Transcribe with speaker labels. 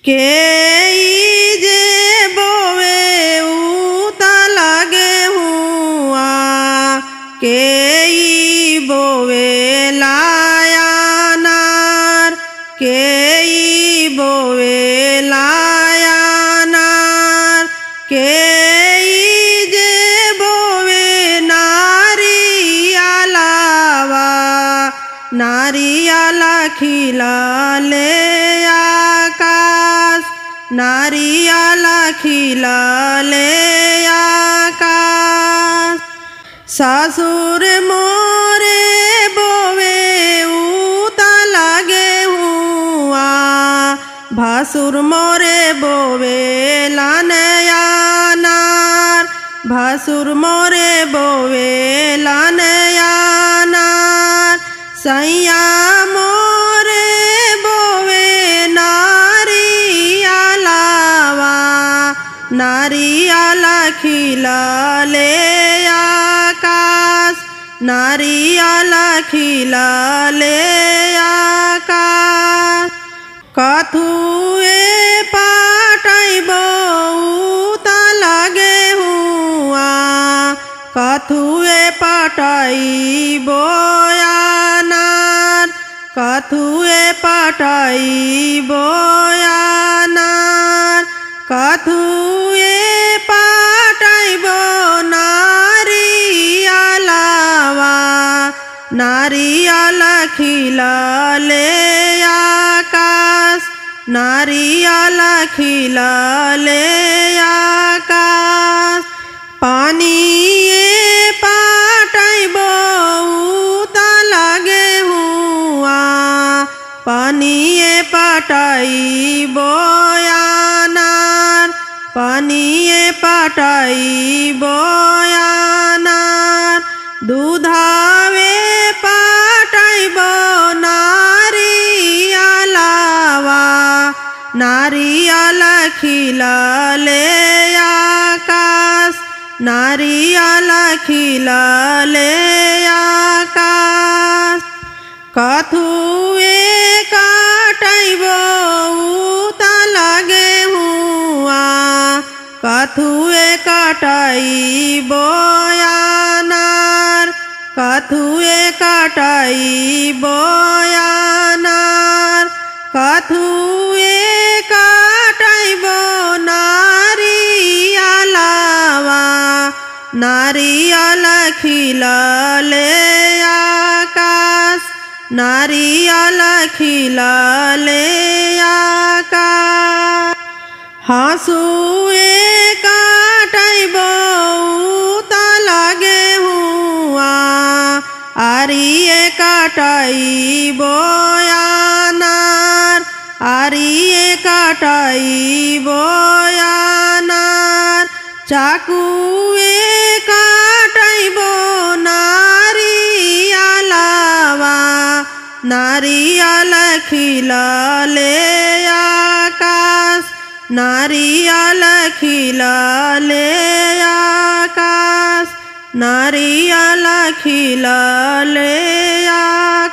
Speaker 1: के जे बोवे उता लागे हुआ के बोवे लायानार के बोवे लायानार के जे बोवे नारियालावा नारियाला खिलाले आकाश नारियाला खिलाले आकाश ससुर मोरे बोवे उता लागे हुआ भासुर मोरे बोवे लानयानार भासुर मोरे बोवे लानयानार सैया मोरे बोवे नारियालावा नारियाला खिलाले आकाश नारियाला खिलाले आकाश कथुए पाटाइबो उता लागे हुआ कथुए पाटाइबो यानार कथुए पाटाइबो यानार कथुए पाटाइबो नारियालावा नारियाला खिलाले आकाश नारियाला खिलाले आकाश पानी पाटाइबो उता लागे हुआ पानिए पाटाइबो यानार पानिए पाटाइबो यानार दूधावे पाटाइबो नारियालावा नारियाला खिलाले आकाश नारियाला खिलाले आकाश कथुए काटाइबो उता लागे हुआ कथुए काटाइबो यानार कथुए काटाइबो यानार कथुए काटाइबो नारियालावा नारियाला खिलाले आकाश नारियाला खिलाले आकाश हासुए काटाइबो उता लागे हुआ आरिये काटाइबो यानार आरिये काटाइबो यानार चाकुए काटाइबो नारियालावा नारियाला खिलाले आकाश नारियाला खिलाले आकाश नारियाला खिलाले आकाश।